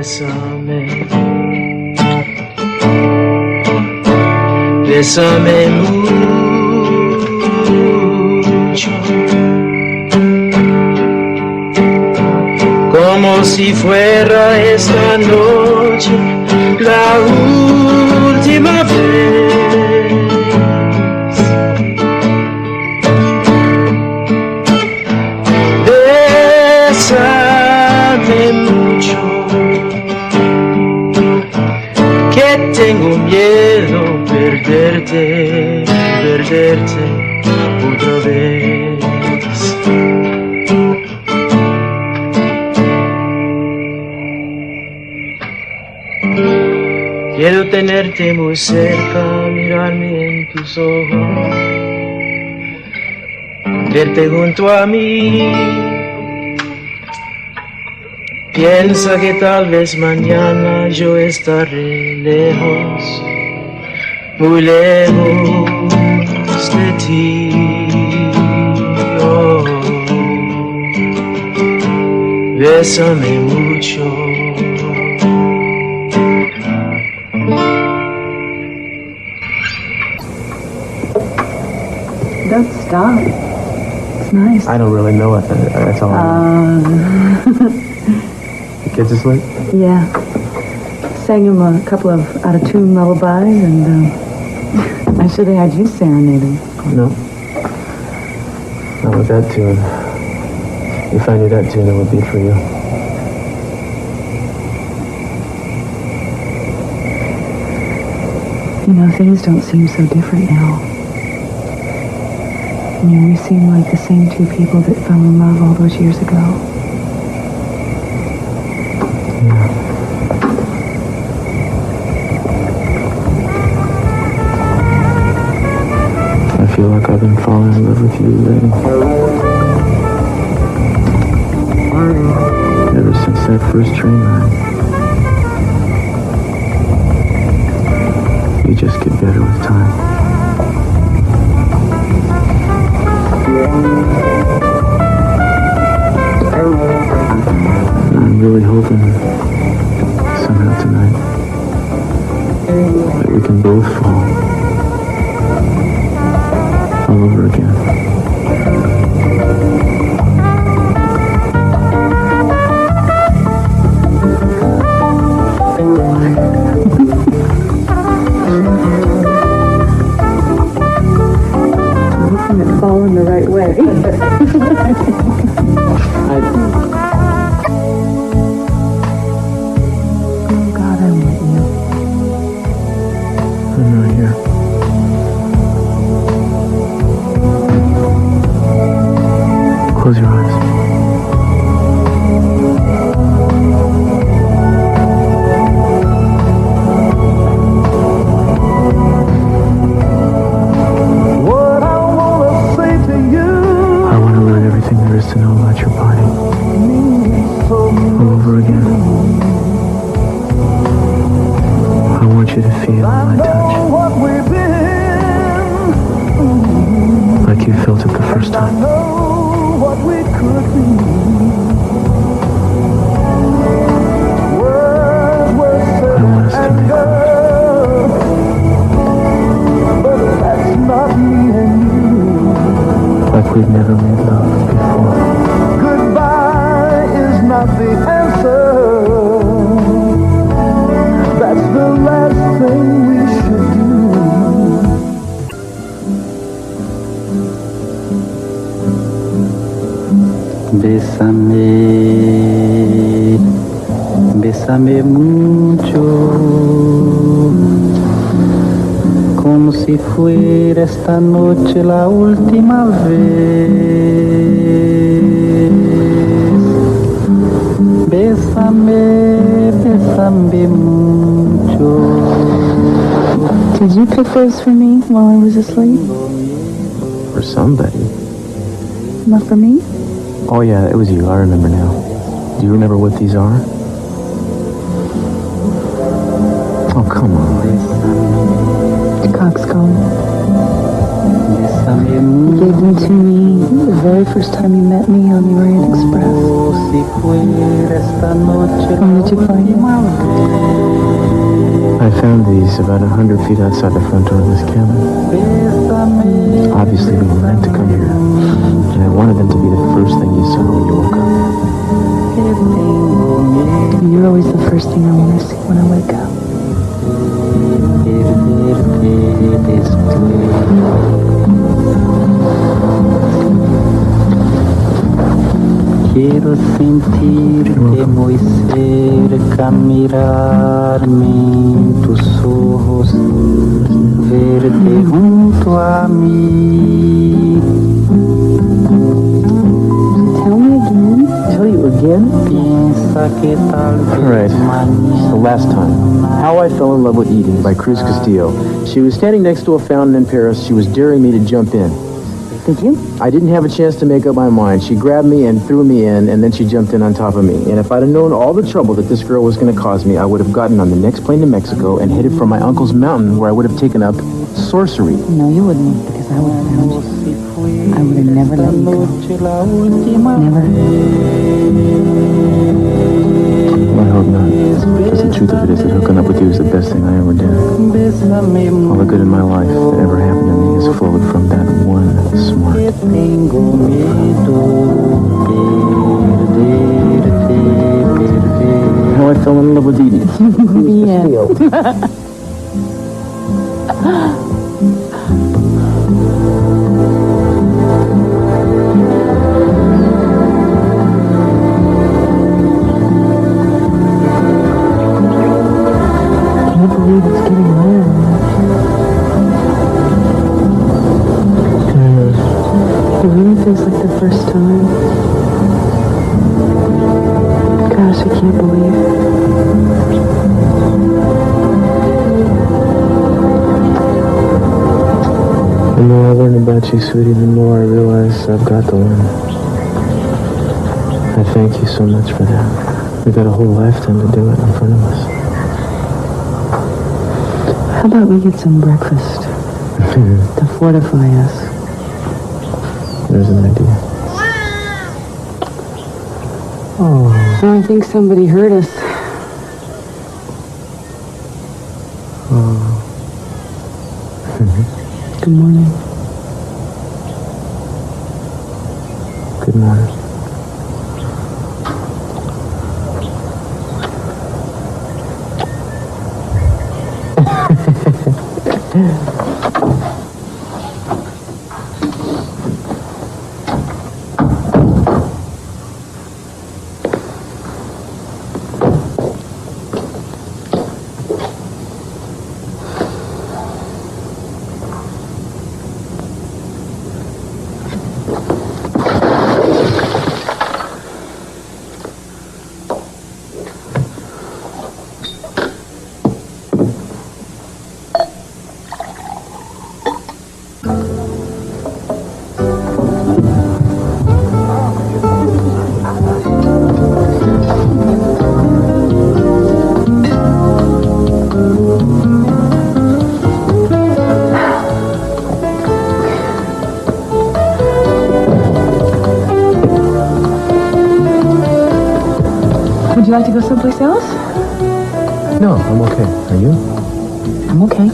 bésame, bésame mucho, como si fuera esta noche la última vez. Bésame mucho, que tengo miedo perderte, perderte otra vez. Quiero tenerte muy cerca, mirarme en tus ojos, verte junto a mí. Piensa que tal vez mañana yo estaré lejos, muy lejos de ti. Oh, bésame mucho. Don't stop. It's nice. I don't really know it. That's all. The kids asleep? Yeah. Sang him a couple of out-of-tune lullabies, and I should have had you serenade him. No. Not with that tune. If I knew that tune, it would be for you. You know, things don't seem so different now. You know, we seem like the same two people that fell in love all those years ago. I feel like I've been falling in love with you lately. Ever since that first train ride. You just get better with time. I'm really hoping somehow tonight that we can both fall all over again. Hoping it fall in the right way. I'm right here. Close your eyes. What I wanna say to you, I want to learn everything there is to know about your body. All over again. I want you to feel my touch. what we've been. Like you felt it the first time. What we could be. I want us to make love. But that's not me and you. Like we've never made love before. Goodbye is not the answer. That's the last thing we should do. Bésame, bésame mucho, como si fuera esta noche la última vez. Bésame, bésame mucho. Did you pick those for me while I was asleep? For somebody. Not for me? Oh yeah, it was you. I remember now. Do you remember what these are? Oh, come on. Coxcomb. Bésame gave them to me the very first time you met me on the Orient Express. Where did you find them? I found these about 100 feet outside the front door of this cabin. Obviously, we were meant to come here, and I wanted them to be the first thing you saw when you woke up. You're always the first thing I want to see when I wake up. Quiero sentirte muy cerca, mirarme en tus ojos, verte junto a mí. Tell me again. Tell you again? Piensa que tal vez Alright, the last time. How I Fell in Love with Eden by Cruz Castillo. She was standing next to a fountain in Paris. She was daring me to jump in. Did you? I didn't have a chance to make up my mind. She grabbed me and threw me in, and then she jumped in on top of me. And if I'd have known all the trouble that this girl was going to cause me, I would have gotten on the next plane to Mexico and headed for my uncle's mountain, where I would have taken up sorcery. No, you wouldn't, because I would have found you. I would have never let you go. Never. Well, I hope not. Because the truth of it is that hooking up with you is the best thing I ever did. All the good in my life that ever happened to me has flowed from that one smart. How I Fell in Love with Eden. Yeah. I can't believe it's getting lighter. It really feels like the first time. Gosh, I can't believe it. The more I learn about you, sweetie, the more I realize I've got to learn. I thank you so much for that. We've got a whole lifetime to do it in front of us. How about we get some breakfast to fortify us? There's an idea. Oh. I think somebody heard us. Good morning. Good morning. Would you like to go someplace else? No, I'm okay. Are you? I'm okay.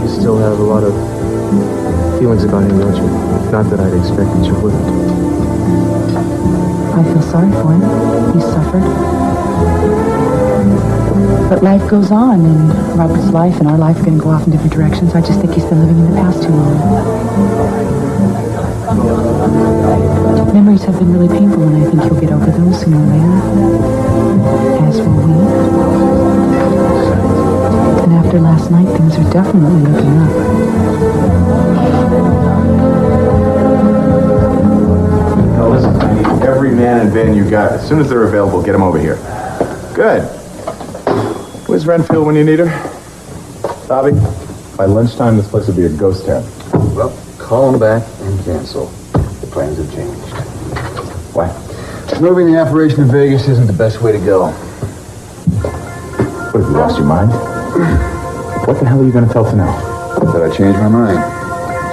You still have a lot of feelings about him, don't you? Not that I'd expect that you wouldn't. I feel sorry for him. He suffered. But life goes on, and Robert's life and our life are going to go off in different directions. I just think he's been living in the past too long. Memories have been really painful, and I think he'll get over them sooner or later. As will we. And after last night, things are definitely looking up. Now listen, I need every man and van you got. As soon as they're available, get them over here. Good. Where's Renfield when you need her? Bobby, by lunchtime, this place will be a ghost town. Well, call them back and cancel. The plans have changed. What? Moving the operation to Vegas isn't the best way to go. What, have you lost your mind? What the hell are you going to tell Tanel? That I changed my mind.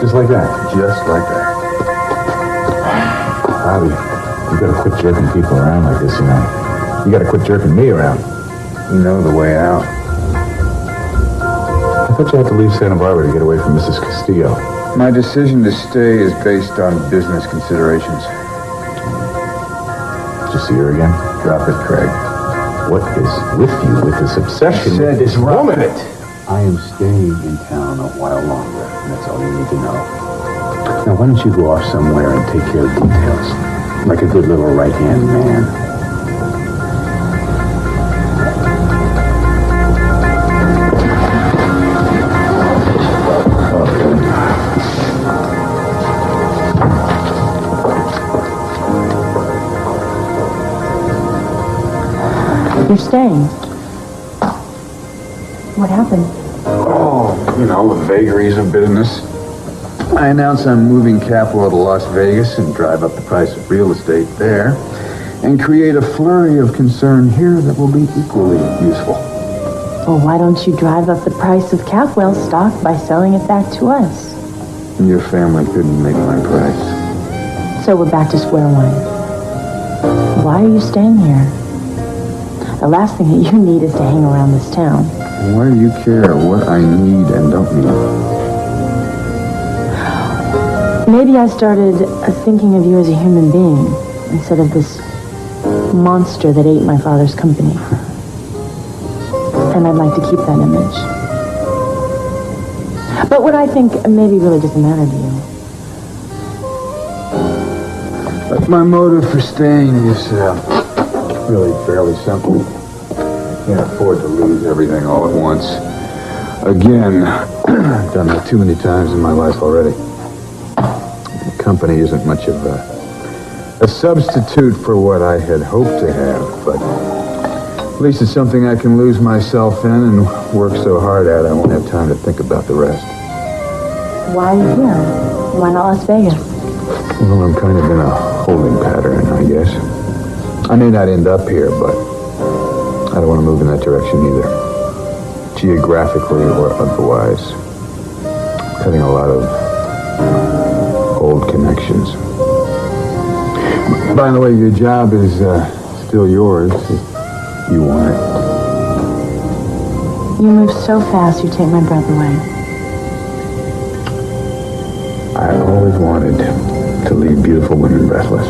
Just like that? Just like that. Bobby, you gotta quit jerking people around like this, you know. You gotta quit jerking me around. You know the way out. I thought you had to leave Santa Barbara to get away from Mrs. Castillo. My decision to stay is based on business considerations. Did you see her again? Drop it, Craig. What is with you with this obsession with this woman? I am staying in town a while longer, and that's all you need to know. Now, why don't you go off somewhere and take care of details, like a good little right-hand man? You're staying. What happened? Oh, you know, the vagaries of business. I announce I'm moving capital to Las Vegas and drive up the price of real estate there and create a flurry of concern here that will be equally useful. Well, why don't you drive up the price of Capwell stock by selling it back to us? And your family couldn't make my price. So we're back to square one. Why are you staying here? The last thing that you need is to hang around this town. Why do you care what I need and don't need? Maybe I started thinking of you as a human being instead of this monster that ate my father's company. And I'd like to keep that image. But what I think maybe really doesn't matter to you. But my motive for staying is really fairly simple. I can't afford to lose everything all at once. Again, I've done that too many times in my life already. The company isn't much of a substitute for what I had hoped to have, but at least it's something I can lose myself in and work so hard at I won't have time to think about the rest. Why are you here? Why not Las Vegas? Well, I'm kind of in a holding pattern, I guess. I may not end up here, but I don't want to move in that direction either. Geographically or otherwise. Cutting a lot of old connections. By the way, your job is still yours if you want it. You move so fast, you take my breath away. I always wanted to leave beautiful women breathless.